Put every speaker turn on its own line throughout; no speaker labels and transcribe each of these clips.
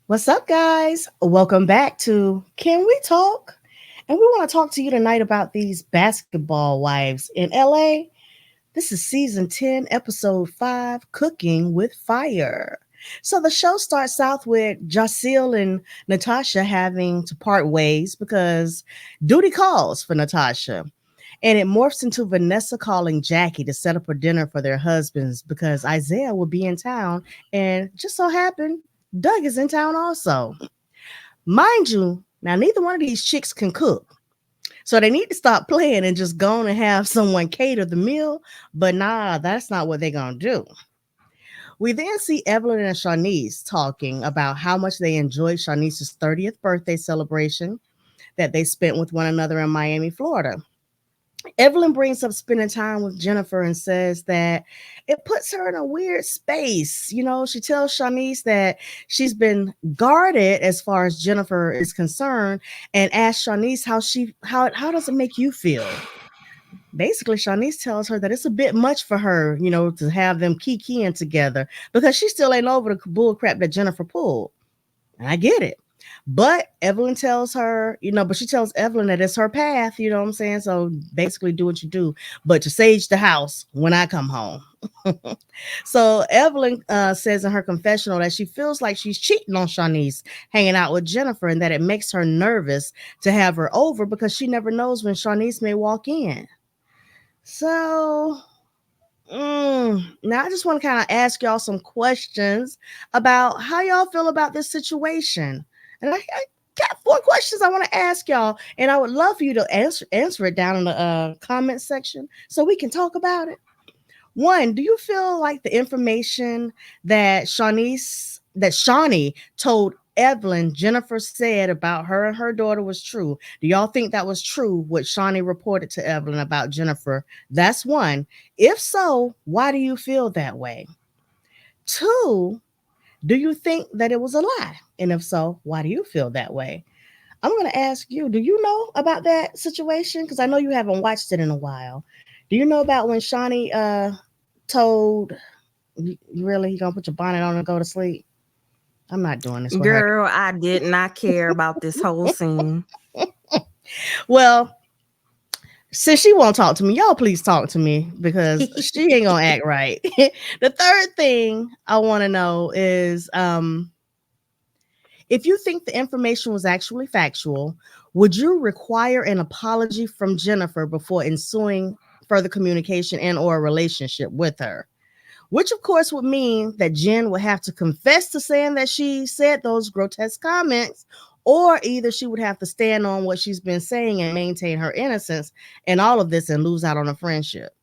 What's up, guys? Welcome back to Can We Talk? And we want to talk to you tonight about these basketball wives in LA. This is season 10, episode 5, Cooking with Fire. So the show starts out with Jacille and Natasha having to part ways because duty calls for Natasha. And it morphs into Vanessa calling Jackie to set up a dinner for their husbands because Isaiah will be in town. And just so happened, Doug is in town also. Mind you, now neither one of these chicks can cook. So they need to stop playing and just go on and have someone cater the meal. But nah, that's not what they're going to do. We then see Evelyn and Shanice talking about how much they enjoyed Shanice's 30th birthday celebration that they spent with one another in Miami, Florida. Evelyn brings up spending time with Jennifer and says that it puts her in a weird space. You know, she tells Shanice that she's been guarded as far as Jennifer is concerned and asks Shanice how does it make you feel? Basically, Shanice tells her that it's a bit much for her, to have them kikiing together because she still ain't over the bull crap that Jennifer pulled. And I get it. But Evelyn tells her, but she tells Evelyn that it's her path, you know what I'm saying? So basically, do what you do, but to sage the house when I come home. So Evelyn says in her confessional that she feels like she's cheating on Shanice hanging out with Jennifer and that it makes her nervous to have her over because she never knows when Shanice may walk in. So now I just want to kind of ask y'all some questions about how y'all feel about this situation. And I got 4 questions I want to ask y'all, and I would love for you to answer it down in the comment section so we can talk about it. One, do you feel like the information that Shawnee told Evelyn Jennifer said about her and her daughter was true? Do y'all think that was true what Shawnee reported to Evelyn about Jennifer? That's one. If so, why do you feel that way? Two, do you think that it was a lie? And if so, why do you feel that way? I'm going to ask you, do you know about that situation? Because I know you haven't watched it in a while. Do you know about when Shawnee told you really you gonna put your bonnet on and go to sleep? I'm not doing this with her.
Girl, I did not care about this whole scene.
Well, since she won't talk to me, y'all please talk to me because she ain't gonna act right. The third thing I want to know is if you think the information was actually factual, would you require an apology from Jennifer before ensuing further communication and or a relationship with her? Which of course would mean that Jen would have to confess to saying that she said those grotesque comments, or either she would have to stand on what she's been saying and maintain her innocence in all of this and lose out on a friendship.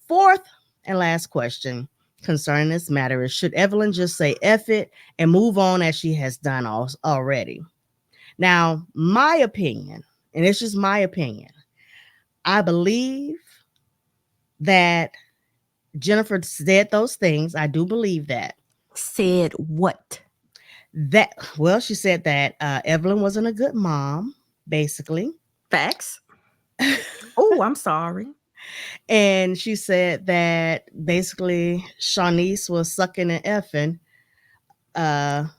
Fourth and last question concerning this matter is, should Evelyn just say F it and move on as she has done already? Now, my opinion, and it's just my opinion, I believe that Jennifer said those things. I do believe that.
Said what?
She said that Evelyn wasn't a good mom, basically.
Facts. Oh, I'm sorry.
And she said that basically Shanice was sucking and effing her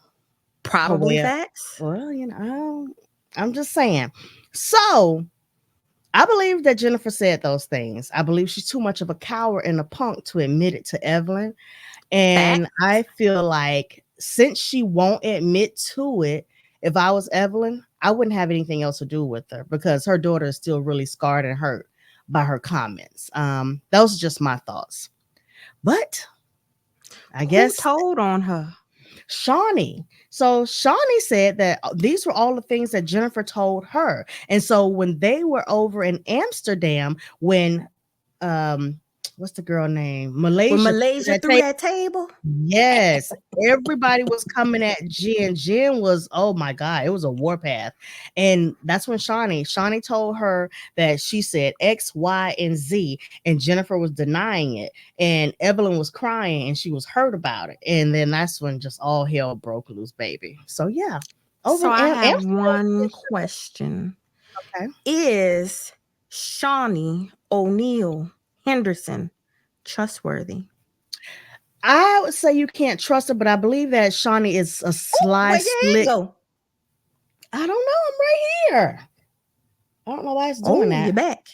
Probably
way up.
facts.
Well, I'm just saying. So I believe that Jennifer said those things. I believe she's too much of a coward and a punk to admit it to Evelyn. And
Facts.
I feel like since she won't admit to it, if I was Evelyn, I wouldn't have anything else to do with her because her daughter is still really scarred and hurt by her comments. Those are just my thoughts. But I
Who
guess
told on her?
Shawnee. So Shawnee said that these were all the things that Jennifer told her. And so when they were over in Amsterdam, when what's the girl name?
When
Malaysia
Malaysia threw that table?
Yes, everybody was coming at Jen. Jen was, oh my God, it was a warpath. And that's when Shawnee told her that she said X, Y, and Z, and Jennifer was denying it. And Evelyn was crying and she was hurt about it. And then that's when just all hell broke loose, baby. So yeah. Over
So
in
I have
Amsterdam.
one question.
Okay.
Is Shawnee O'Neal Henderson trustworthy?
I would say you can't trust her, but I believe that Shawnee is a sly,
Where your head
slick.
go?
I don't know. I'm right here. I don't know why it's doing
Oh, you're
that.
back.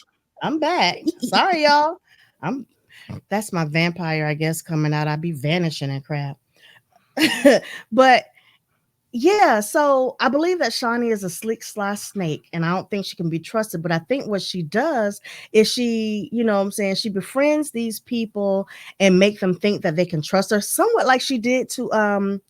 I'm back. Sorry, y'all. I'm That's my vampire, I guess, coming out. I be vanishing and crap. But yeah, so I believe that Shawnee is a slick, sly snake, and I don't think she can be trusted. But I think what she does is she, you know what I'm saying, she befriends these people and make them think that they can trust her, somewhat like she did to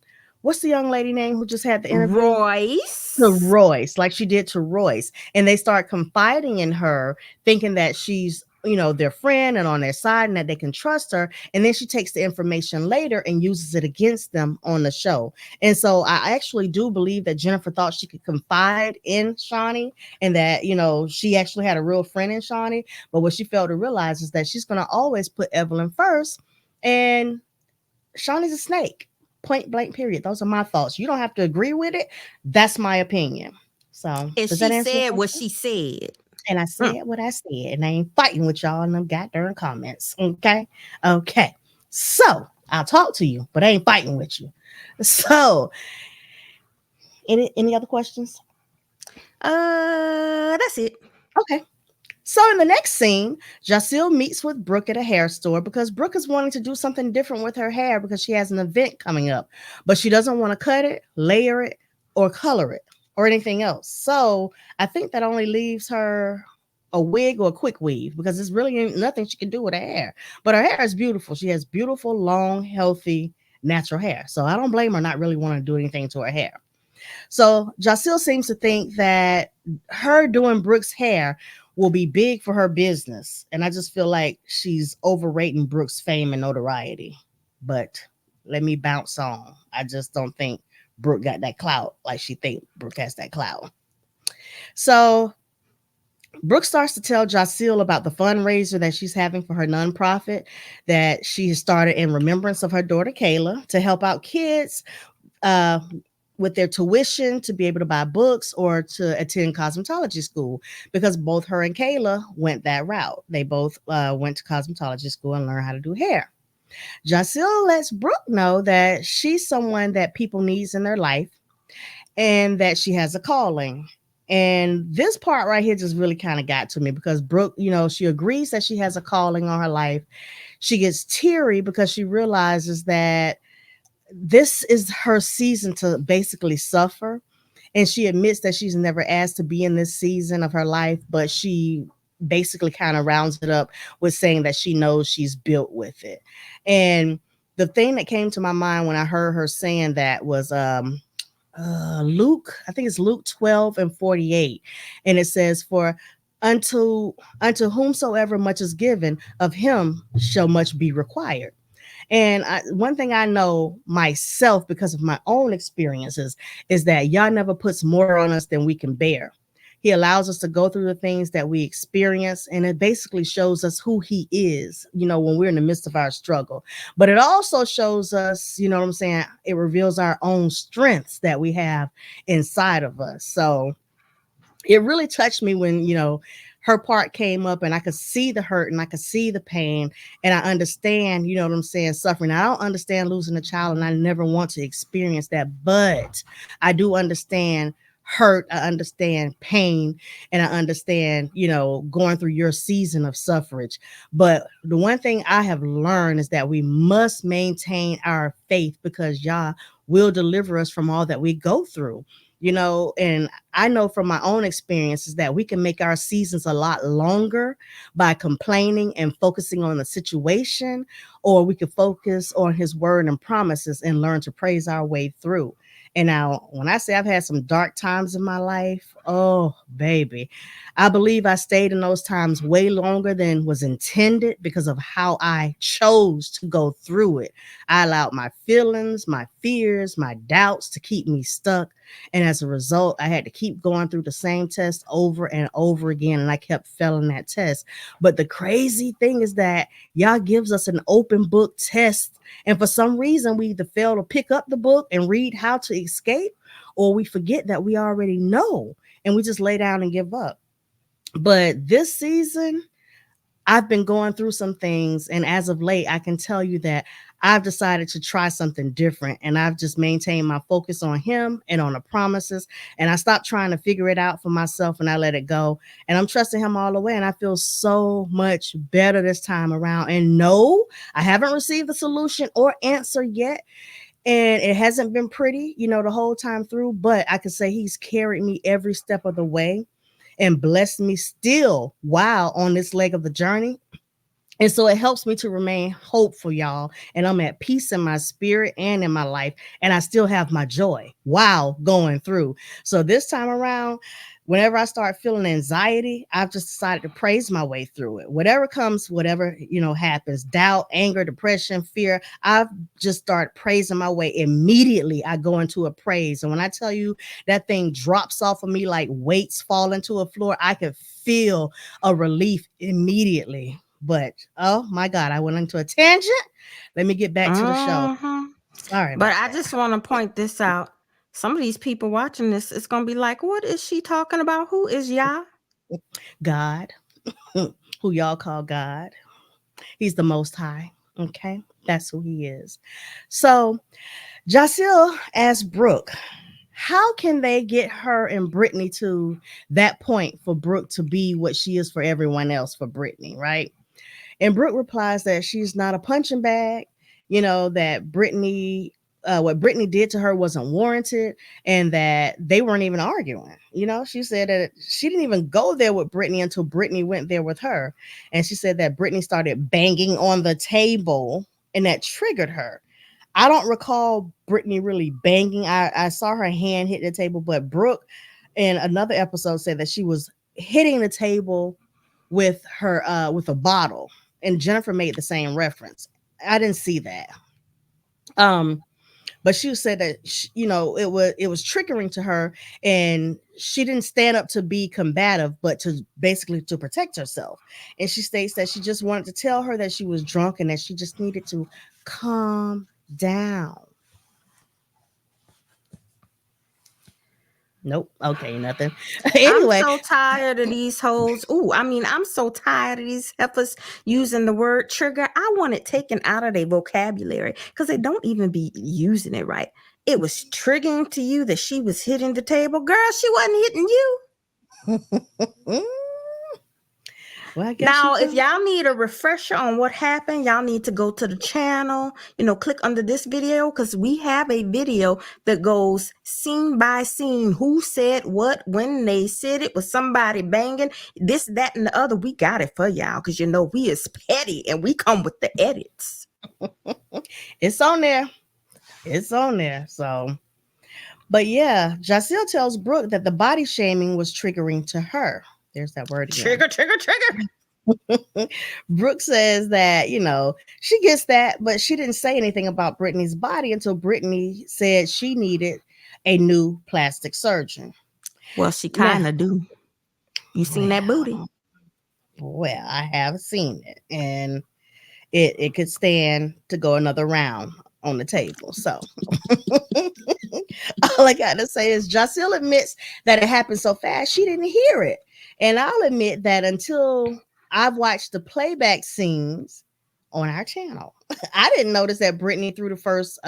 what's the young lady name who just had the interview? To
Royce.
Royce, like she did to Royce. And they start confiding in her, thinking that she's, their friend and on their side and that they can trust her. And then she takes the information later and uses it against them on the show. And so I actually do believe that Jennifer thought she could confide in Shawnee and that, she actually had a real friend in Shawnee. But what she failed to realize is that she's going to always put Evelyn first. And Shawnee's a snake. Point blank, period. Those are my thoughts. You don't have to agree with it. That's my opinion. So,
And
does that
she
answer your
said what
question?
she said.
And I said what I said, and I ain't fighting with y'all in them goddamn comments. Okay. Okay. So, I'll talk to you, but I ain't fighting with you. So, any other questions?
That's it.
Okay. So in the next scene, Jacille meets with Brooke at a hair store because Brooke is wanting to do something different with her hair because she has an event coming up, but she doesn't want to cut it, layer it, or color it or anything else. So I think that only leaves her a wig or a quick weave because there's really ain't nothing she can do with her hair. But her hair is beautiful. She has beautiful, long, healthy, natural hair. So I don't blame her not really wanting to do anything to her hair. So Jacille seems to think that her doing Brooke's hair will be big for her business. And I just feel like she's overrating Brooke's fame and notoriety. But let me bounce on. I just don't think Brooke got that clout like she think Brooke has that clout. So Brooke starts to tell Jacille about the fundraiser that she's having for her nonprofit that she has started in remembrance of her daughter Kayla to help out kids uh, with their tuition to be able to buy books or to attend cosmetology school because both her and Kayla went that route. They both went to cosmetology school and learned how to do hair. Jacille lets Brooke know that she's someone that people needs in their life and that she has a calling. And this part right here just really kind of got to me because Brooke, she agrees that she has a calling on her life. She gets teary because she realizes that this is her season to basically suffer. And she admits that she's never asked to be in this season of her life, but she basically kind of rounds it up with saying that she knows she's built with it. And the thing that came to my mind when I heard her saying that was Luke, I think it's Luke 12 and 48. And it says, for unto whomsoever much is given, of him shall much be required. And one thing I know myself because of my own experiences is that Yah never puts more on us than we can bear. He allows us to go through the things that we experience, and it basically shows us who He is, when we're in the midst of our struggle. But it also shows us, you know what I'm saying? It reveals our own strengths that we have inside of us. So it really touched me when, her part came up and I could see the hurt and I could see the pain and I understand, you know what I'm saying, suffering. I don't understand losing a child and I never want to experience that, but I do understand hurt. I understand pain and I understand, going through your season of suffrage. But the one thing I have learned is that we must maintain our faith because Yah will deliver us from all that we go through. And I know from my own experiences that we can make our seasons a lot longer by complaining and focusing on the situation, or we could focus on His word and promises and learn to praise our way through. And now, when I say I've had some dark times in my life, oh, baby, I believe I stayed in those times way longer than was intended because of how I chose to go through it. I allowed my feelings, my fears, my doubts to keep me stuck. And as a result, I had to keep going through the same test over and over again. And I kept failing that test. But the crazy thing is that Yah gives us an open book test. And for some reason, we either fail to pick up the book and read how to escape, or we forget that we already know and we just lay down and give up. But this season, I've been going through some things. And as of late, I can tell you that I've decided to try something different, and I've just maintained my focus on him and on the promises. And I stopped trying to figure it out for myself, and I let it go. And I'm trusting him all the way. And I feel so much better this time around. And no, I haven't received the solution or answer yet. And it hasn't been pretty, the whole time through, but I can say he's carried me every step of the way and blessed me still while on this leg of the journey. And so it helps me to remain hopeful, y'all. And I'm at peace in my spirit and in my life. And I still have my joy while going through. So this time around, whenever I start feeling anxiety, I've just decided to praise my way through it. Whatever comes, whatever, happens, doubt, anger, depression, fear, I've just started praising my way. Immediately, I go into a praise. And when I tell you that thing drops off of me like weights fall into a floor, I can feel a relief immediately. But oh my God, I went into a tangent. Let me get back to the show. Sorry.
But I just want to point this out. Some of these people watching this, it's going to be like, what is she talking about? Who is Yah?
God, who y'all call God. He's the Most High. Okay, that's who he is. So Jaceel asked Brooke, how can they get her and Brittany to that point for Brooke to be what she is for everyone else for Brittany, right? And Brooke replies that she's not a punching bag, that Brittany, what Brittany did to her wasn't warranted, and that they weren't even arguing. She said that she didn't even go there with Brittany until Brittany went there with her. And she said that Brittany started banging on the table and that triggered her. I don't recall Brittany really banging. I saw her hand hit the table, but Brooke in another episode said that she was hitting the table with her with a bottle, and Jennifer made the same reference. I didn't see that. But she said that it was triggering to her, and she didn't stand up to be combative, but to basically to protect herself. And she states that she just wanted to tell her that she was drunk and that she just needed to calm down. Nope. Okay, nothing. Anyway.
I'm so tired of these hoes. I'm so tired of these heifers using the word trigger. I want it taken out of their vocabulary because they don't even be using it right. It was triggering to you that she was hitting the table. Girl, she wasn't hitting you. Well, I guess now, if y'all need a refresher on what happened, y'all need to go to the channel, click under this video, because we have a video that goes scene by scene, who said what, when they said it, was somebody banging, this, that, and the other. We got it for y'all, because we is petty, and we come with the edits.
It's on there. It's on there, so... But yeah, Jaceel tells Brooke that the body shaming was triggering to her. There's that word again. Trigger. Brooke says that, she gets that, but she didn't say anything about Brittany's body until Brittany said she needed a new plastic surgeon.
Well, she kind of do. You seen that booty?
Well, I have seen it, and it could stand to go another round on the table. So all I got to say is Jaceel admits that it happened so fast she didn't hear it. And I'll admit that until I've watched the playback scenes on our channel, I didn't notice that Brittany threw the first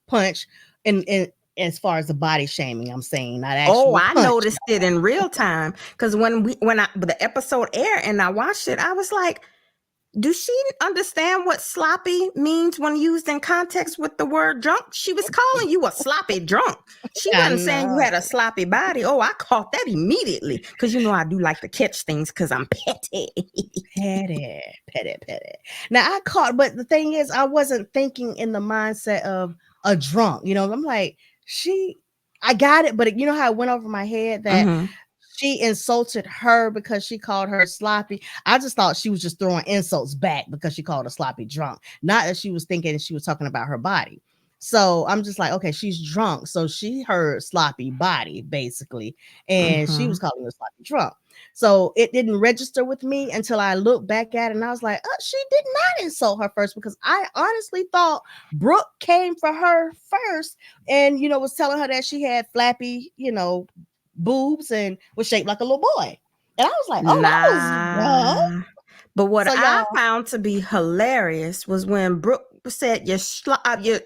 punch in as far as the body shaming, I'm saying, not actually.
I noticed it in real time, because when the episode aired and I watched it, I was like, do she understand what sloppy means when used in context with the word drunk? She was calling you a sloppy drunk. She wasn't saying you had a sloppy body. Oh, I caught that immediately, because I do like to catch things because I'm petty.
Petty. Now I caught, but the thing is, I wasn't thinking in the mindset of a drunk. I'm like, I got it, but how it went over my head that she insulted her because she called her sloppy. I just thought she was just throwing insults back because she called her sloppy drunk. Not that she was thinking she was talking about her body. So I'm just like, okay, she's drunk. So she heard sloppy body, basically. And she was calling her sloppy drunk. So it didn't register with me until I looked back at it. And I was like, she did not insult her first, because I honestly thought Brooke came for her first and, was telling her that she had flappy, boobs and was shaped like a little boy. And I was like, that was
But what I found to be hilarious was when Brooke people said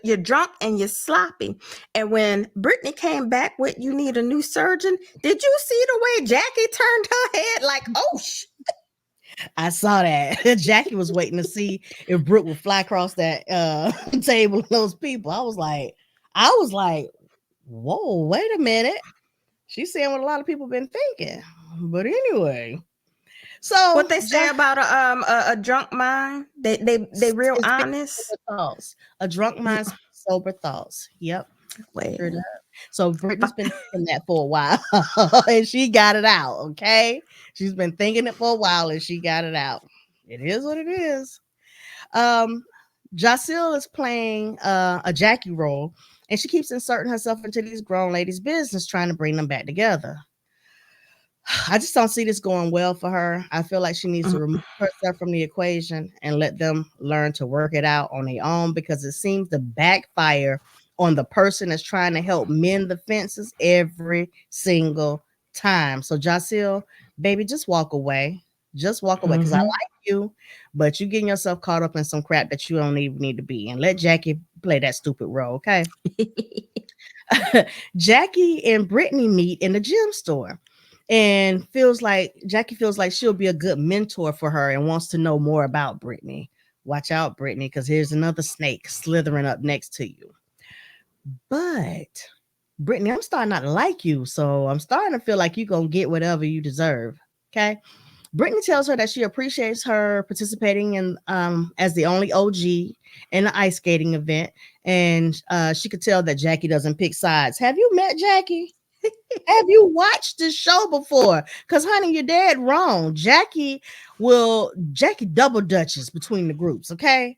you're drunk and you're sloppy. And when Brittany came back with "You need a new surgeon," did you see the way Jackie turned her head? Like, oh,
I saw that. Jackie was waiting to see if Brooke would fly across that table of those people. I was like, whoa, wait a minute. She's saying what a lot of people been thinking. But anyway. So
what they say about a drunk mind, they real honest.
Thoughts. A drunk mind's sober thoughts. Yep.
Well,
sure does. So Brittany's been thinking that for a while and she got it out. Okay. She's been thinking it for a while and she got it out. It is what it is. Jacille is playing a Jackie role and she keeps inserting herself into these grown ladies' business, trying to bring them back together. I just don't see this going well for her. I feel like she needs to remove herself from the equation and let them learn to work it out on their own, because it seems to backfire on the person that's trying to help mend the fences every single time. So Jacille, baby, just walk away. Just walk away, because I like you, but you getting yourself caught up in some crap that you don't even need to be in. Let Jackie play that stupid role, okay? Jackie and Brittany meet in the gym store. And Jackie feels like she'll be a good mentor for her and wants to know more about Brittany. Watch out, Brittany, because here's another snake slithering up next to you. But Brittany, I'm starting not to like you, so I'm starting to feel like you're going to get whatever you deserve, okay? Brittany tells her that she appreciates her participating in as the only OG in the ice skating event, and she could tell that Jackie doesn't pick sides. Have you met Jackie? Have you watched this show before? Because, honey, you're dead wrong. Jackie double dutches between the groups, okay?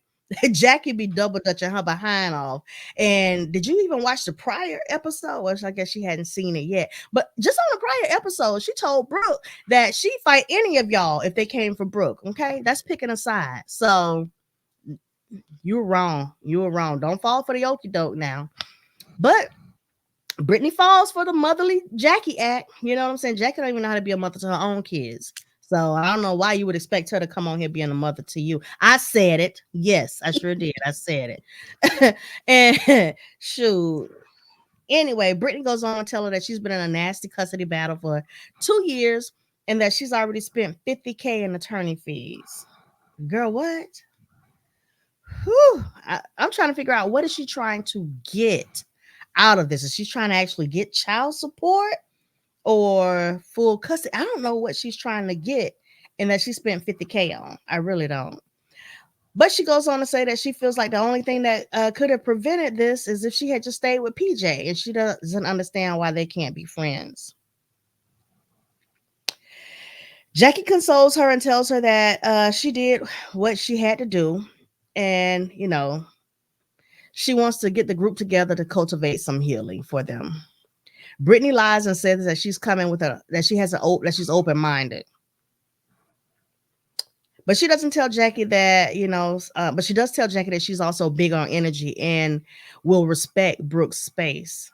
Jackie be double dutching her behind off. And did you even watch the prior episode? Which I guess she hadn't seen it yet. But just on the prior episode, she told Brooke that she'd fight any of y'all if they came for Brooke, okay? That's picking a side. So you were wrong. You were wrong. Don't fall for the okie doke now. But Brittany falls for the motherly Jackie act. You know what I'm saying? Jackie don't even know how to be a mother to her own kids. So I don't know why you would expect her to come on here being a mother to you. I said it. Yes, I sure did. I said it. And shoot. Anyway, Brittany goes on to tell her that she's been in a nasty custody battle for 2 years and that she's already spent $50,000 in attorney fees. Girl, what? Whew. I'm trying to figure out, what is she trying to get out of this? Is she trying to actually get child support or full custody? I don't know what she's trying to get and that she spent $50,000 on. I really don't. But she goes on to say that she feels like the only thing that could have prevented this is if she had just stayed with PJ, and she doesn't understand why they can't be friends. Jackie consoles her and tells her that she did what she had to do, and she wants to get the group together to cultivate some healing for them. Brittany lies and says that she's coming with that she's open-minded. But she doesn't tell Jackie that, but she does tell Jackie that she's also big on energy and will respect Brooke's space.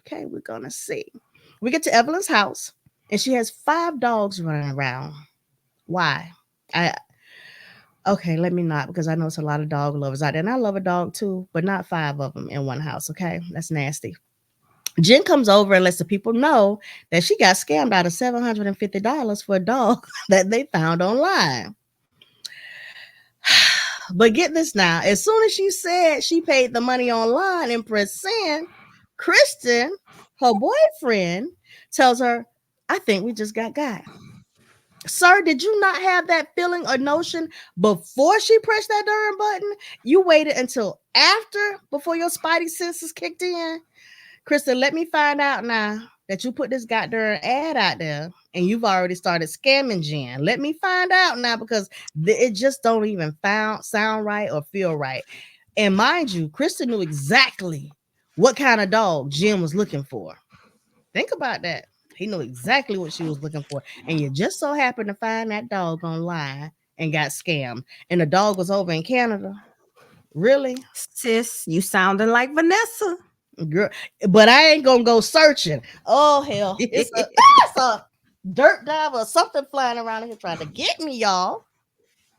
Okay, we're going to see. We get to Evelyn's house and she has 5 dogs running around. Why? Okay, let me not, because I know it's a lot of dog lovers out there, and I love a dog too, but not 5 of them in one house, okay? That's nasty. Jen comes over and lets the people know that she got scammed out of $750 for a dog that they found online. But get this now, as soon as she said she paid the money online and pressed send, Kristen, her boyfriend, tells her, I think we just got. Sir, did you not have that feeling or notion before she pressed that darn button? You waited until before your spidey senses kicked in? Kristen, let me find out now that you put this goddamn ad out there and you've already started scamming Jen. Let me find out now, because it just don't even sound right or feel right. And mind you, Kristen knew exactly what kind of dog Jen was looking for. Think about that. He knew exactly what she was looking for. And you just so happened to find that dog online and got scammed. And the dog was over in Canada. Really?
Sis, you sounding like Vanessa.
Girl, but I ain't gonna go searching. Oh hell, it's a dirt diver or something flying around here trying to get me, y'all. What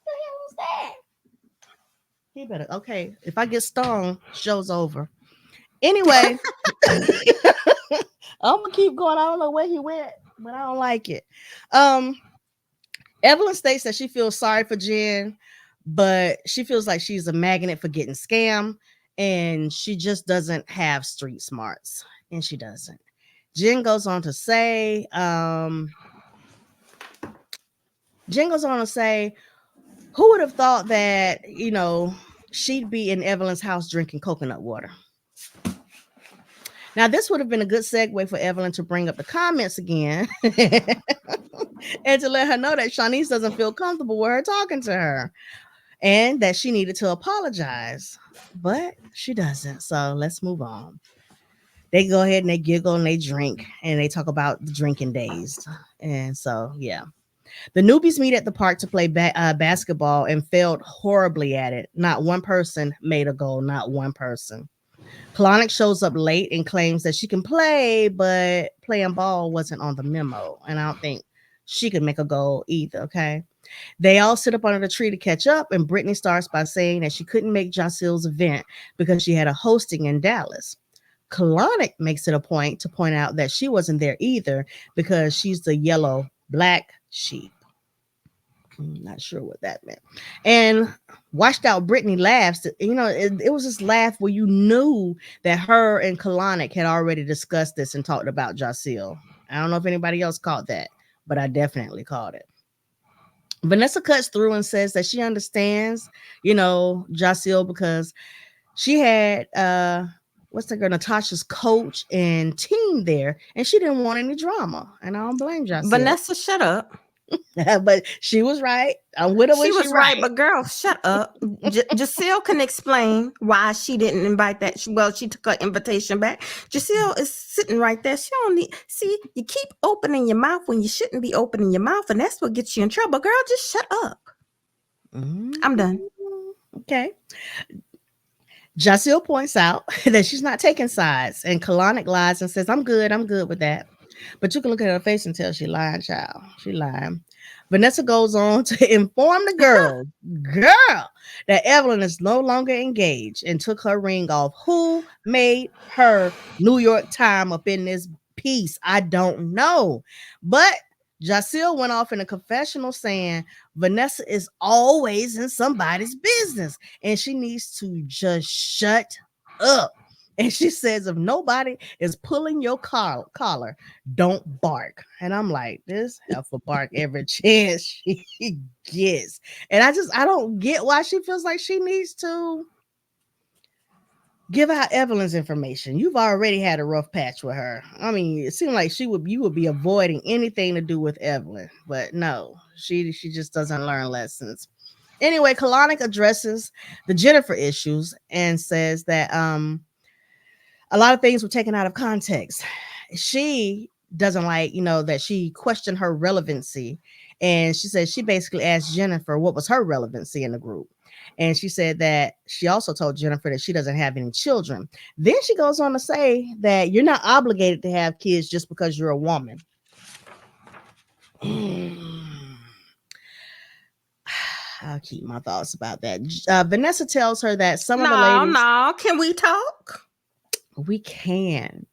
the hell was that? He better. Okay, if I get stung, show's over. Anyway, I'm gonna keep going. I don't know where he went, but I don't like it. Um, Evelyn states that she feels sorry for Jen, but she feels like she's a magnet for getting scammed, and she just doesn't have street smarts, and she doesn't. Jen goes on to say, who would have thought that, she'd be in Evelyn's house drinking coconut water? Now, this would have been a good segue for Evelyn to bring up the comments again and to let her know that Shanice doesn't feel comfortable with her talking to her and that she needed to apologize. But she doesn't. So let's move on. They go ahead and they giggle and they drink and they talk about the drinking days. And so, yeah. The newbies meet at the park to play basketball and failed horribly at it. Not one person made a goal, not one person. Kalanick shows up late and claims that she can play, but playing ball wasn't on the memo. And I don't think she could make a goal either, okay? They all sit up under the tree to catch up, and Brittany starts by saying that she couldn't make Jacil's event because she had a hosting in Dallas. Kalanick makes it a point to point out that she wasn't there either because she's the yellow black sheep. I'm not sure what that meant. And Washed Out Brittany laughs. It was this laugh where you knew that her and Kalanick had already discussed this and talked about Jacil. I don't know if anybody else caught that, but I definitely caught it. Vanessa cuts through and says that she understands, Jacil because she had Natasha's coach and team there, and she didn't want any drama. And I don't blame Jacil.
Vanessa, shut up.
But she was right. I'm with her when she was right.
But girl, shut up. Jacil can explain why she didn't invite that. She took her invitation back. Jacil is sitting right there. She don't need. See, you keep opening your mouth when you shouldn't be opening your mouth, and that's what gets you in trouble. Girl, just shut up. Mm-hmm. I'm done.
Okay. Jacil points out that she's not taking sides, and Kalanick lies and says, I'm good with that. But you can look at her face and tell she lying, child. She lying. Vanessa goes on to inform the girl that Evelyn is no longer engaged and took her ring off. Who made her New York Times up in this piece? I don't know. But Jacil went off in a confessional saying Vanessa is always in somebody's business and she needs to just shut up. And she says, if nobody is pulling your collar, don't bark. And I'm like, this heifer bark every chance she gets. And I don't get why she feels like she needs to give out Evelyn's information. You've already had a rough patch with her. I mean, it seemed like you would be avoiding anything to do with Evelyn. But no, she just doesn't learn lessons. Anyway, Kalanick addresses the Jennifer issues and says that a lot of things were taken out of context. She doesn't like, that she questioned her relevancy. And she said she basically asked Jennifer what was her relevancy in the group. And she said that she also told Jennifer that she doesn't have any children. Then she goes on to say that you're not obligated to have kids just because you're a woman. I'll keep my thoughts about that. Vanessa tells her that some of the ladies...
No, can we talk?
We can,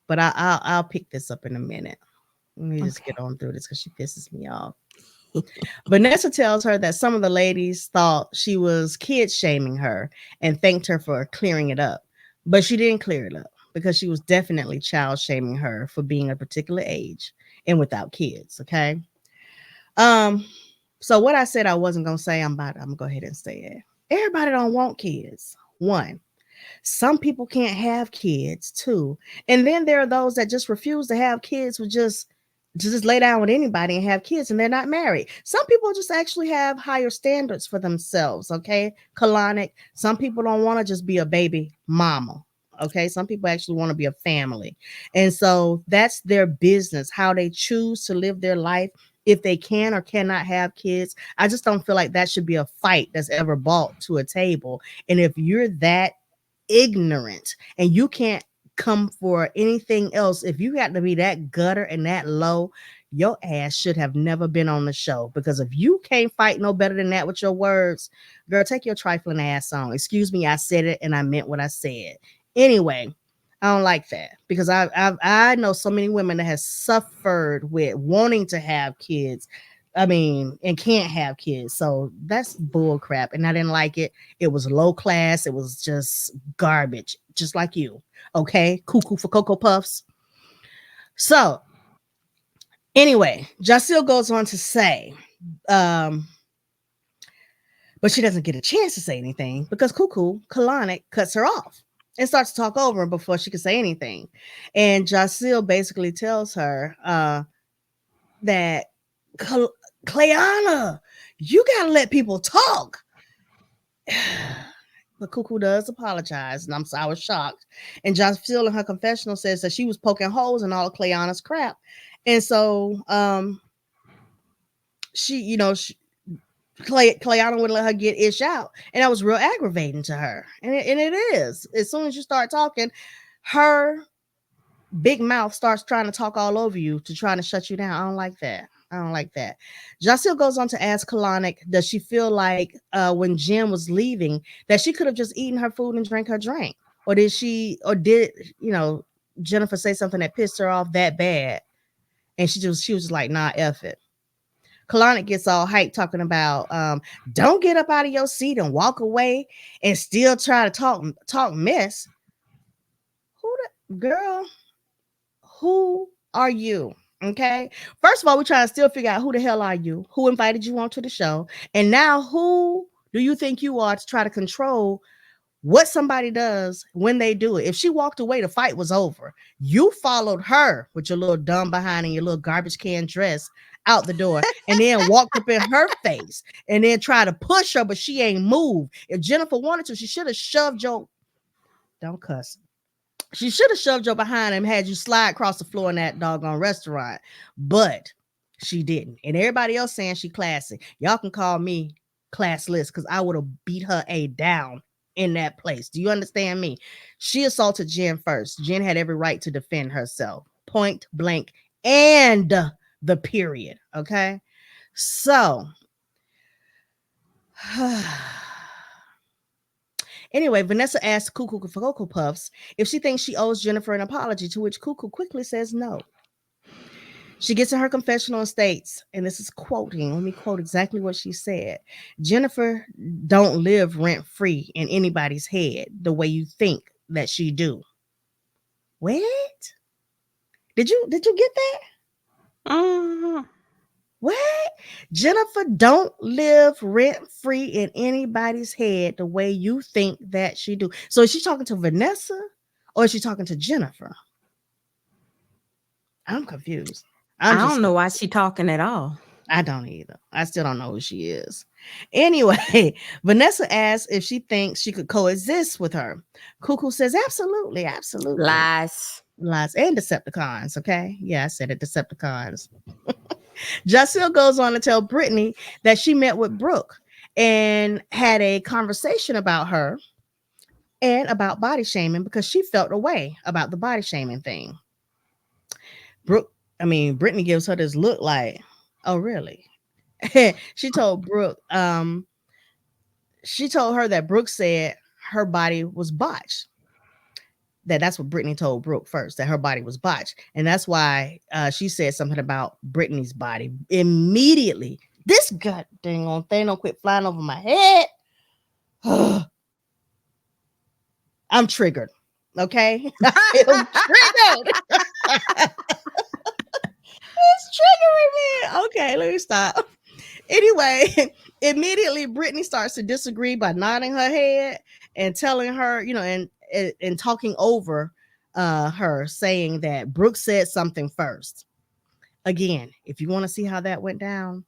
but I'll pick this up in a minute. Let me just get on through this because she pisses me off. Vanessa tells her that some of the ladies thought she was kid shaming her and thanked her for clearing it up, but she didn't clear it up because she was definitely child shaming her for being a particular age and without kids. Okay. So what I said I wasn't gonna say, I'm gonna go ahead and say it. Everybody don't want kids. One, some people can't have kids too. And then there are those that just refuse to have kids with just lay down with anybody and have kids and they're not married. Some people just actually have higher standards for themselves. Okay. Kalanick. Some people don't want to just be a baby mama. Okay. Some people actually want to be a family. And so that's their business, how they choose to live their life. If they can or cannot have kids, I just don't feel like that should be a fight that's ever brought to a table. And if you're that ignorant and you can't come for anything else, if you got to be that gutter and that low, your ass should have never been on the show, because if you can't fight no better than that with your words, girl, take your trifling ass on. Excuse me, I said it and I meant what I said. Anyway, I don't like that, because I know so many women that has suffered with wanting to have kids. I mean, and can't have kids. So that's bull crap. And I didn't like it. It was low class. It was just garbage, just like you. Okay. Cuckoo for Cocoa Puffs. So anyway, Jaceel goes on to say, but she doesn't get a chance to say anything because Cuckoo Kalanick cuts her off and starts to talk over her before she can say anything. And Jaceel basically tells her that Clayana, you gotta let people talk. But Cuckoo does apologize, and I was shocked. And Jaceel in her confessional says that she was poking holes in all of Clayana's crap. And so Clayana wouldn't let her get ish out. And that was real aggravating to her. And it is. As soon as you start talking, her big mouth starts trying to talk all over you to try to shut you down. I don't like that. Jaceel goes on to ask Kalanick, does she feel like when Jen was leaving that she could have just eaten her food and drank her drink? Or did Jennifer say something that pissed her off that bad? And she was like, nah, F it. Kalanick gets all hyped talking about don't get up out of your seat and walk away and still try to talk mess. Girl, who are you? Okay. First of all, we're trying to still figure out who the hell are you? Who invited you onto the show? And now who do you think you are to try to control what somebody does when they do it? If she walked away, the fight was over. You followed her with your little dumb behind and your little garbage can dress out the door and then walked up in her face and then tried to push her, but she ain't moved. If Jennifer wanted to, she should have shoved your... Don't cuss. She should have shoved your behind and had you slide across the floor in that doggone restaurant, but she didn't. And everybody else saying she classy. Y'all can call me classless because I would have beat her A down in that place. Do you understand me? She assaulted Jen first. Jen had every right to defend herself. Point blank and the period. Okay? So... Anyway, Vanessa asked Cuckoo for Cocoa Puffs if she thinks she owes Jennifer an apology, to which Cuckoo quickly says no. She gets in her confessional and states, and this is quoting, let me quote exactly what she said. Jennifer don't live rent-free in anybody's head the way you think that she do. What? Did you get that? What? Jennifer don't live rent-free in anybody's head the way you think that she do. So is she talking to Vanessa or is she talking to Jennifer? I'm confused.
I don't know why she's talking at all.
I don't either. I still don't know who she is. Anyway, Vanessa asks if she thinks she could coexist with her. Cuckoo says, absolutely, absolutely.
Lies
and Decepticons, okay? Yeah, I said it, Decepticons. Jaceel goes on to tell Brittany that she met with Brooke and had a conversation about her and about body shaming because she felt a way about the body shaming thing. Brittany gives her this look like, oh, really? She told Brooke, she told her that Brooke said her body was botched. That's what Brittany told Brooke first, that her body was botched. And that's why she said something about Brittany's body immediately. This god dang on thing don't quit flying over my head. I'm triggered. Okay. I am triggered. It's triggering me. Okay, let me stop. Anyway, immediately Brittany starts to disagree by nodding her head and telling her, and talking over her, saying that Brooke said something first. Again, if you want to see how that went down,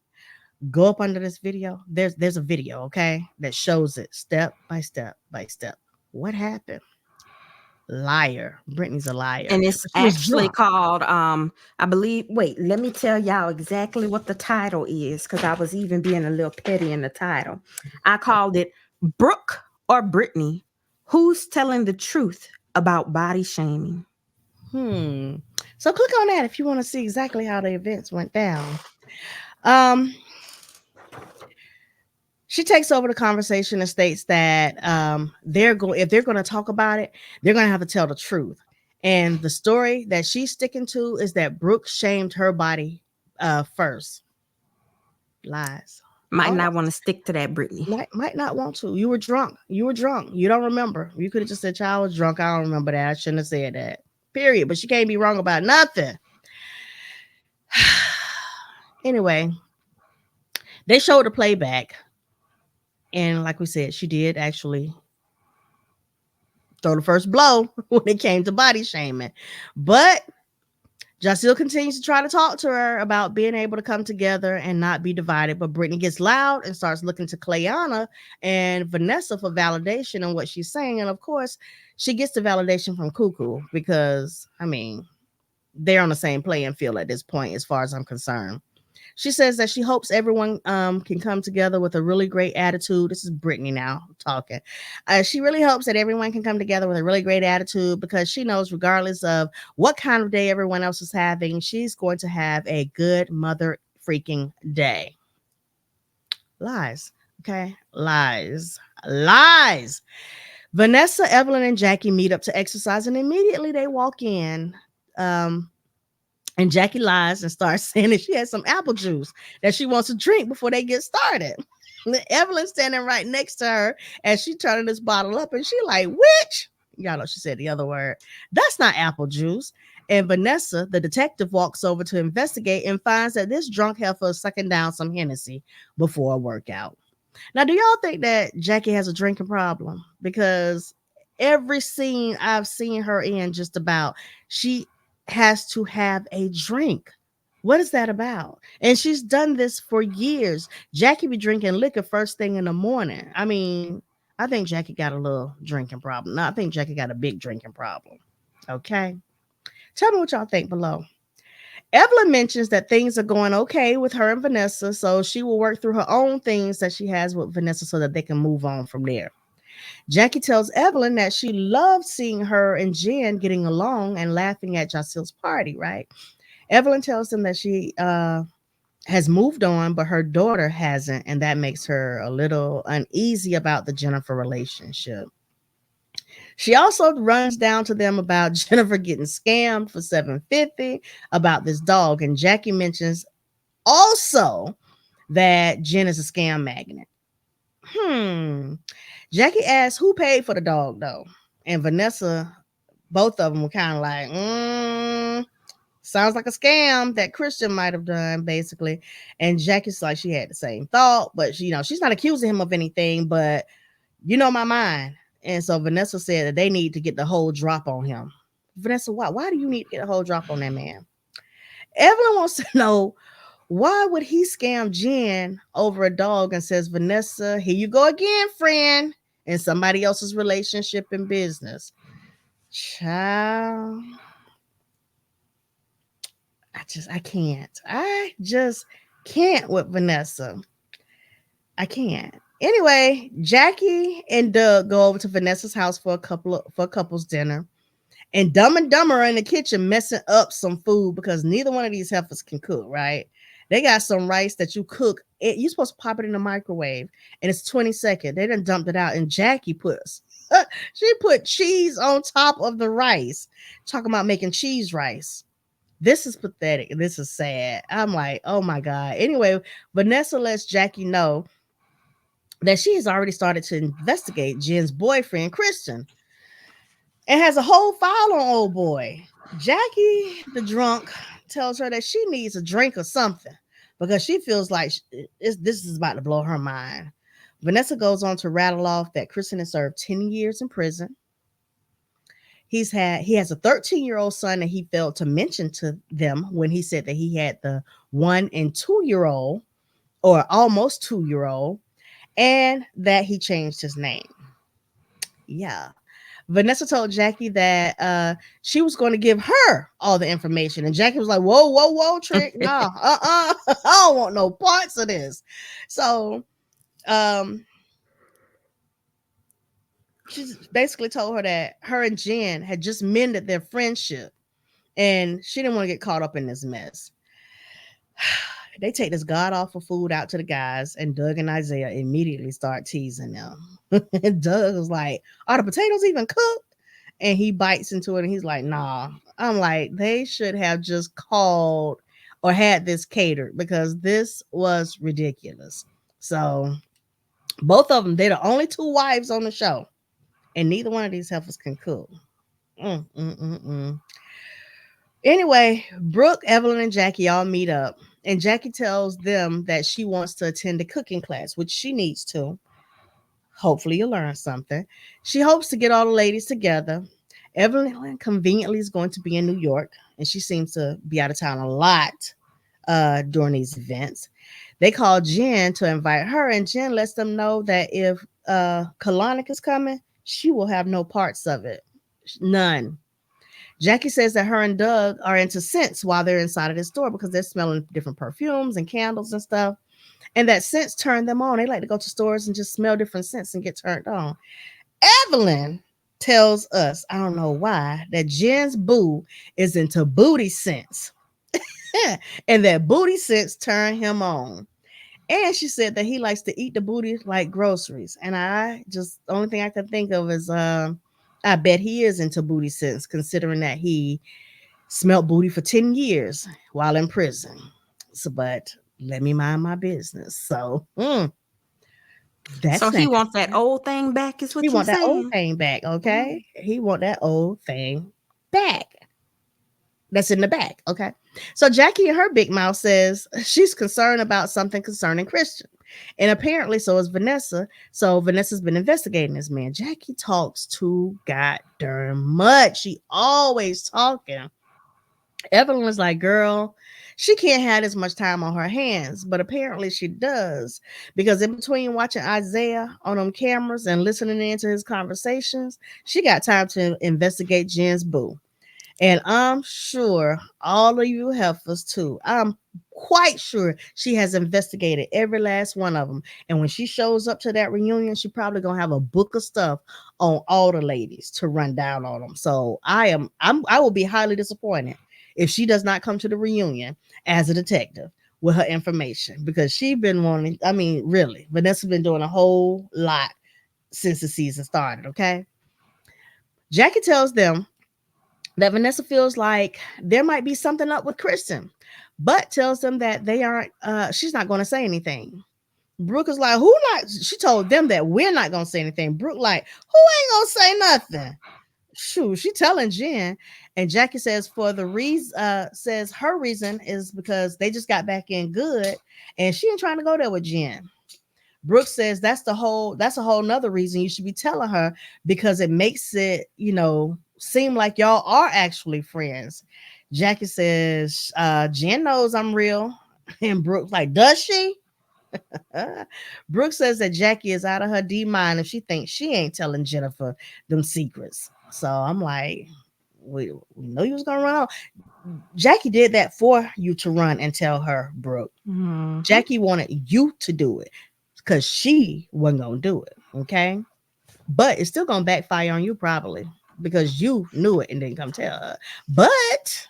go up under this video. There's a video, okay, that shows it step by step by step. What happened? Liar. Brittany's a liar.
And it's actually called, I believe, wait, let me tell y'all exactly what the title is, because I was even being a little petty in the title. I called it Brooke or Brittany, Who's Telling the Truth About Body Shaming?
So click on that if you want to see exactly how the events went down. She takes over the conversation and states that if they're going to talk about it, they're going to have to tell the truth. And the story that she's sticking to is that Brooke shamed her body first. Lies.
Might not want to stick to that, Brittany.
Might not want to. You were drunk. You don't remember. You could have just said, "Child, I was drunk. I don't remember that. I shouldn't have said that." Period. But she can't be wrong about nothing. Anyway, they showed the playback. And like we said, she did actually throw the first blow when it came to body shaming. But Jaceel continues to try to talk to her about being able to come together and not be divided. But Brittany gets loud and starts looking to Clayana and Vanessa for validation on what she's saying. And of course, she gets the validation from Cuckoo because, I mean, they're on the same playing field at this point, as far as I'm concerned. She says that she hopes everyone can come together with a really great attitude. This is Brittany now talking. She really hopes that everyone can come together with a really great attitude because she knows regardless of what kind of day everyone else is having, she's going to have a good mother freaking day. Lies. Okay. Lies. Vanessa, Evelyn, and Jackie meet up to exercise, and immediately they walk in. And Jackie lies and starts saying that she has some apple juice that she wants to drink before they get started. Evelyn's standing right next to her as she turning this bottle up, and she like, "Which?" Y'all know she said the other word. That's not apple juice. And Vanessa, the detective, walks over to investigate and finds that this drunk heifer is sucking down some Hennessy before a workout. Now, do y'all think that Jackie has a drinking problem? Because every scene I've seen her in, just about, she has to have a drink. What is that about? And she's done this for years. Jackie be drinking liquor first thing in the morning. I mean, I think Jackie got a little drinking problem. No, I think Jackie got a big drinking problem. Okay. Tell me what y'all think below. Evelyn mentions that things are going okay with her and Vanessa, so she will work through her own things that she has with Vanessa so that they can move on from there. Jackie tells Evelyn that she loves seeing her and Jen getting along and laughing at Jaceel's party, right? Evelyn tells them that she has moved on, but her daughter hasn't, and that makes her a little uneasy about the Jennifer relationship. She also runs down to them about Jennifer getting scammed for $750 about this dog, and Jackie mentions also that Jen is a scam magnet. Jackie asks who paid for the dog though, and Vanessa, both of them were kind of like, sounds like a scam that Christian might have done, basically. And Jackie's like, she had the same thought, but she, she's not accusing him of anything, but my mind. And so Vanessa said that they need to get the whole drop on him. Vanessa, why do you need to get a whole drop on that man? Evelyn wants to know, why would he scam Jen over a dog, and says, Vanessa, here you go again, friend, in somebody else's relationship and business. Child, I just can't with Vanessa. I can't. Anyway, Jackie and Doug go over to Vanessa's house for a couple's dinner. And Dumb and Dumber are in the kitchen messing up some food because neither one of these heifers can cook, right? They got some rice that you cook. You're supposed to pop it in the microwave, and it's 20 seconds. They done dumped it out, and Jackie she put cheese on top of the rice. Talking about making cheese rice. This is pathetic. This is sad. I'm like, oh my God. Anyway, Vanessa lets Jackie know that she has already started to investigate Jen's boyfriend, Christian, and has a whole file on old boy. Jackie, the drunk, tells her that she needs a drink or something because she feels like this is about to blow her mind. Vanessa goes on to rattle off that Christian has served 10 years in prison. He has a 13-year-old son that he failed to mention to them when he said that he had the 1 and 2-year-old, or almost 2-year-old, and that he changed his name. Yeah. Vanessa told Jackie that she was going to give her all the information. And Jackie was like, whoa, Trick. No, I don't want no parts of this. So she basically told her that her and Jen had just mended their friendship And she didn't want to get caught up in this mess. They take this god awful food out to the guys, and Doug and Isaiah immediately start teasing them. And Doug was like, "Are the potatoes even cooked?" And he bites into it and he's like, "Nah." I'm like, they should have just called or had this catered because this was ridiculous. So both of them, they're the only two wives on the show, and neither one of these heifers can cook. Anyway, Brooke, Evelyn, and Jackie all meet up, and Jackie tells them that she wants to attend a cooking class, which she needs to. Hopefully, you'll learn something. She hopes to get all the ladies together. Evelyn conveniently is going to be in New York, and she seems to be out of town a lot during these events. They call Jen to invite her, and Jen lets them know that if Kalanick is coming, she will have no parts of it. None. Jackie says that her and Doug are into scents while they're inside of the store because they're smelling different perfumes and candles and stuff. And that scents turn them on. They like to go to stores and just smell different scents and get turned on. Evelyn tells us, I don't know why, that Jen's boo is into booty scents. And that booty scents turn him on. And she said that he likes to eat the booty like groceries. And the only thing I can think of is I bet he is into booty scents, considering that he smelled booty for 10 years while in prison. So, but let me mind my business. So,
so he wants that old thing back, is what you're saying?
He want that old thing back, okay? He want that old thing back. That's in the back, okay? So Jackie in her big mouth says she's concerned about something concerning Christian. And apparently so is Vanessa. So Vanessa's been investigating this man. Jackie talks too goddamn much. She always talking. Evelyn was like, girl, she can't have as much time on her hands, but apparently she does, because in between watching Isaiah on them cameras and listening into his conversations, she got time to investigate Jen's boo. And I'm sure all of you heifers too. I'm quite sure she has investigated every last one of them. And when she shows up to that reunion, she probably gonna have a book of stuff on all the ladies to run down on them. So I will be highly disappointed if she does not come to the reunion as a detective with her information, because she's been wanting, I mean, really, Vanessa's been doing a whole lot since the season started, okay? Jackie tells them that Vanessa feels like there might be something up with Kristen, but tells them that they aren't, she's not going to say anything. Brooke is like, who not? She told them that we're not going to say anything. Brooke like, who ain't going to say nothing? Shoot, she telling Jen. And Jackie says says her reason is because they just got back in good and she ain't trying to go there with Jen. Brooke says that's a whole nother reason you should be telling her, because it makes it, seem like y'all are actually friends. Jackie says, Jen knows I'm real. And Brooke's like, does she? Brooke says that Jackie is out of her D mind if she thinks she ain't telling Jennifer them secrets. So I'm like, we know you was gonna run off. Jackie did that for you to run and tell her, Brooke. Mm-hmm. Jackie wanted you to do it because she wasn't gonna do it. Okay, but it's still gonna backfire on you probably because you knew it and didn't come tell her. But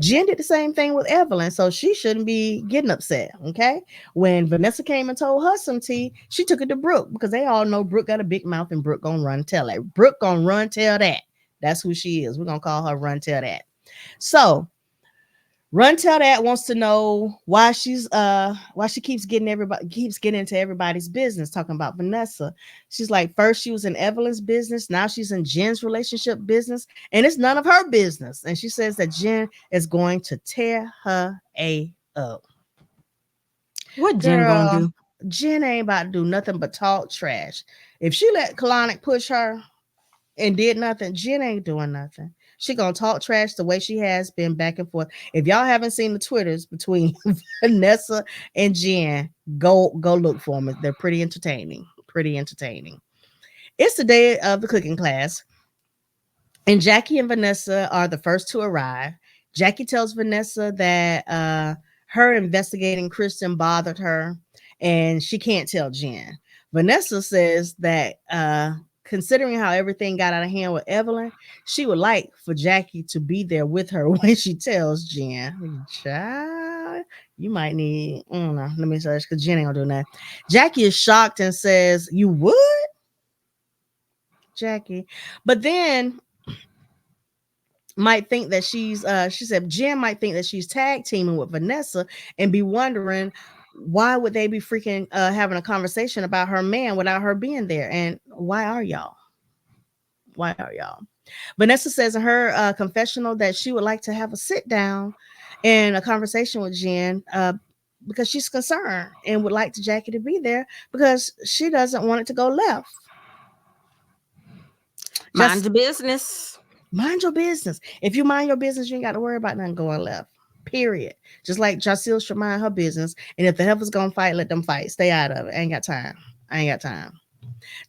Jen did the same thing with Evelyn, so she shouldn't be getting upset, okay? When Vanessa came and told her some tea, she took it to Brooke because they all know Brooke got a big mouth and Brooke gonna run tell that. Brooke gonna run tell that. That's who she is. We're gonna call her Run Tell That. So Run Tell That wants to know why she keeps getting into everybody's business, talking about Vanessa. She's like, first she was in Evelyn's business, now she's in Jen's relationship business, and it's none of her business. And she says that Jen is going to tear her up.
What Jen gonna do?
Jen ain't about to do nothing but talk trash. If she let Kalanick push her and did nothing, Jen ain't doing nothing. She gonna talk trash the way she has been back and forth. If y'all haven't seen the Twitters between Vanessa and Jen, go look for them. They're pretty entertaining. It's the day of the cooking class, and Jackie and Vanessa are the first to arrive. Jackie tells Vanessa that her investigating Kristen bothered her, and she can't tell Jen. Vanessa says that considering how everything got out of hand with Evelyn, she would like for Jackie to be there with her when she tells Jen, child, you might need, I don't know, let me search because Jen ain't gonna do that. Jackie is shocked and says, you would? Jackie. But then might think that she said Jen might think that she's tag teaming with Vanessa and be wondering why would they be freaking having a conversation about her man without her being there, and why are y'all Vanessa says in her confessional that she would like to have a sit down and a conversation with Jen because she's concerned and would like Jackie to be there because she doesn't want it to go left.
Mind your business.
Mind your business. If you mind your business, you ain't got to worry about nothing going left. Period. Just like Jacille should mind her business. And if the heifer's gonna fight, let them fight. Stay out of it. I ain't got time.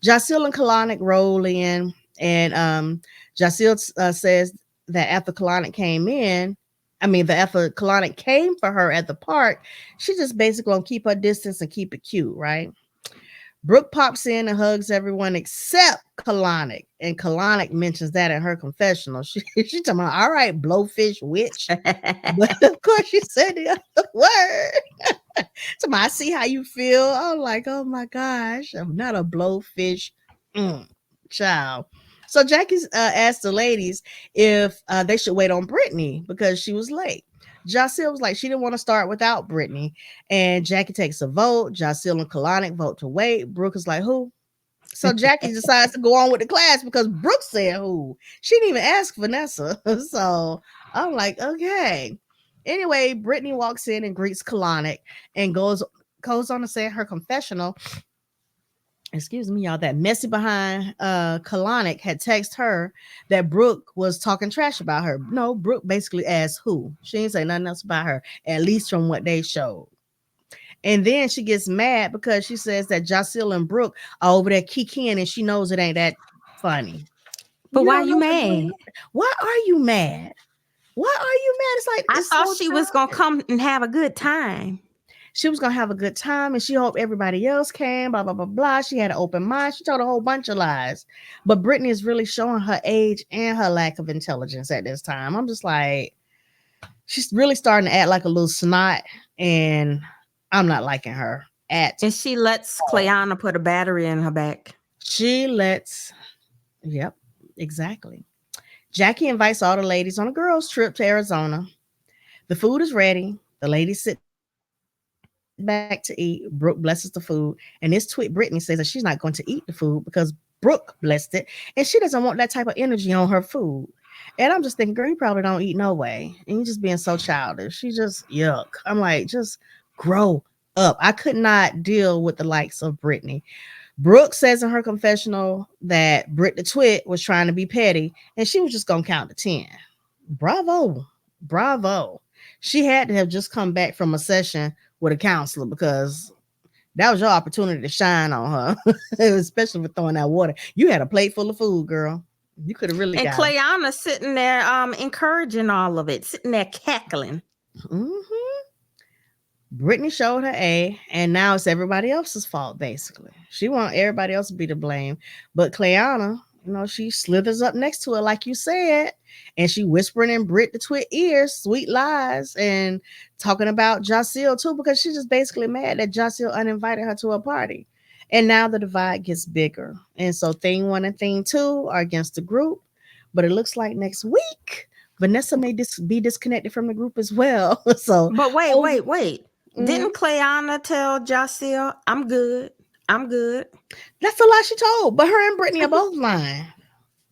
Jacille and Kalanick roll in, and Jacille says that after Kalanick came for her at the park, she just basically gonna keep her distance and keep it cute, right? Brooke pops in and hugs everyone except Kalanick, and Kalanick mentions that in her confessional. She talking about, all right, blowfish witch. But of course she said the other word. So I see how you feel. I'm like, oh my gosh, I'm not a blowfish child. So Jackie's asked the ladies if they should wait on Brittany because she was late. Jacille was like, she didn't want to start without Brittany. And Jackie takes a vote. Jacille and Kalanick vote to wait. Brooke is like, who? So Jackie decides to go on with the class because Brooke said who. She didn't even ask Vanessa. So I'm like, okay. Anyway, Brittany walks in and greets Kalanick and goes on to say in her confessional, excuse me, y'all, that messy behind Kalanick had texted her that Brooke was talking trash about her. No, Brooke basically asked who. She didn't say nothing else about her, at least from what they showed. And then she gets mad because she says that Jacille and Brooke are over there kikiing and she knows it ain't that funny.
But why are you mad?
Why are you mad? It's like,
I thought she was going to come and have a good time.
She was going to have a good time and she hoped everybody else came, blah, blah, blah, blah. She had an open mind. She told a whole bunch of lies. But Brittany is really showing her age and her lack of intelligence at this time. I'm just like, she's really starting to act like a little snot, and I'm not liking her
And she lets Clayana put a battery in her back.
Yep, exactly. Jackie invites all the ladies on a girls' trip to Arizona. The food is ready. The ladies sit back to eat. Brooke blesses the food. And this tweet, Brittany says that she's not going to eat the food because Brooke blessed it. And she doesn't want that type of energy on her food. And I'm just thinking, girl, you probably don't eat no way. And you're just being so childish. She just, yuck. I'm like, just grow up. I could not deal with the likes of Brittany. Brooke says in her confessional that Britt the Twit was trying to be petty and she was just going to count to 10. Bravo. She had to have just come back from a session with a counselor because that was your opportunity to shine on her, especially for throwing that water. You had a plate full of food, girl. You could have really
got it. And Clayana sitting there encouraging all of it, sitting there cackling.
Mm-hmm. Brittany showed her A, and now it's everybody else's fault, basically. She wants everybody else to be to blame. But Clayana, she slithers up next to her, like you said, and she whispering in Britt the Twit ears, sweet lies, and talking about Jacille too, because she's just basically mad that Jacille uninvited her to a party. And now the divide gets bigger. And so thing 1 and thing 2 are against the group, but it looks like next week, Vanessa may be disconnected from the group as well. So,
but wait. Mm-hmm. Didn't Clayana tell Jacille, I'm good?
That's a lie she told. But her and Brittany are both lying.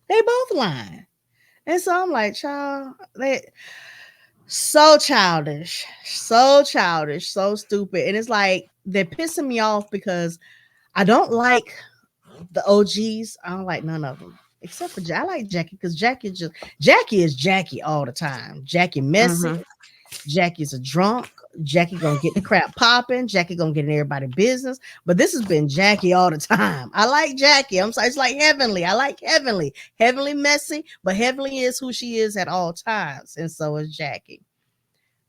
They both lying. And so I'm like, child, they so childish, so stupid. And it's like they're pissing me off because I don't like the OGs. I don't like none of them. Except for I like Jackie because Jackie is Jackie all the time. Jackie messy. Mm-hmm. Jackie's a drunk. Jackie gonna get the crap popping. Jackie gonna get in everybody's business. But this has been Jackie all the time. I like Jackie. I'm sorry. It's like Heavenly. I like Heavenly. Heavenly messy, but Heavenly is who she is at all times. And so is Jackie.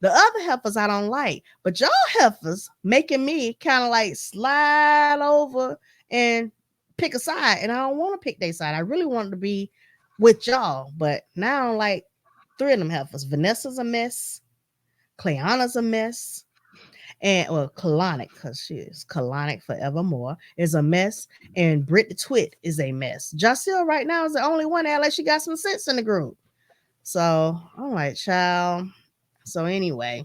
The other heifers I don't like. But y'all heifers making me kind of like slide over and pick a side, and I don't want to pick their side. I really wanted to be with y'all, but now like 3 of them heifers. Vanessa's a mess. Cleanna's a mess. And Kalanick, because she is Kalanick forevermore, is a mess. And Britt the Twit is a mess. Jacille right now is the only one that like she got some sense in the group. So, all right, child. So anyway,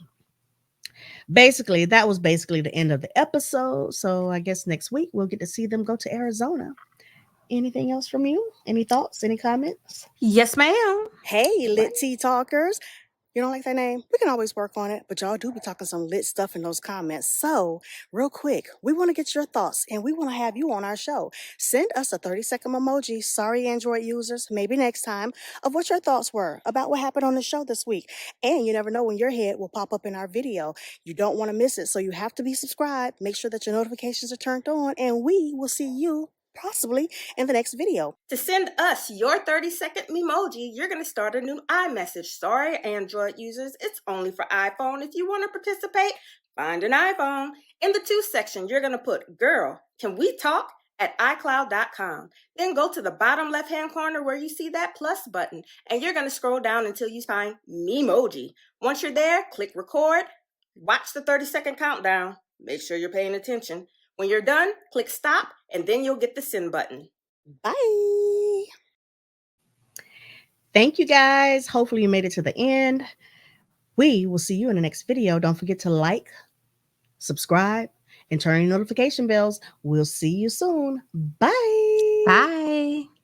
that was basically the end of the episode. So I guess next week we'll get to see them go to Arizona. Anything else from you? Any thoughts? Any comments?
Yes, ma'am.
Hey, Lit Tea Talkers. You don't like that name? We can always work on it, but y'all do be talking some lit stuff in those comments. So, real quick, we want to get your thoughts and we want to have you on our show. Send us a 30-second emoji, sorry Android users, maybe next time, of what your thoughts were about what happened on the show this week. And you never know when your head will pop up in our video. You don't want to miss it, so you have to be subscribed. Make sure that your notifications are turned on, and we will see you possibly in the next video.
To send us your 30-second emoji, you're going to start a new iMessage. Sorry, Android users, it's only for iPhone. If you want to participate, find an iPhone. In the To section, you're going to put, girl, can we talk? At iCloud.com. Then go to the bottom left-hand corner where you see that plus button, and you're going to scroll down until you find Memoji. Once you're there, click record, watch the 30-second countdown. Make sure you're paying attention. When you're done, click stop, and then you'll get the send button.
Bye. Thank you, guys. Hopefully you made it to the end. We will see you in the next video. Don't forget to like, subscribe, and turn your notification bells. We'll see you soon. Bye.
Bye.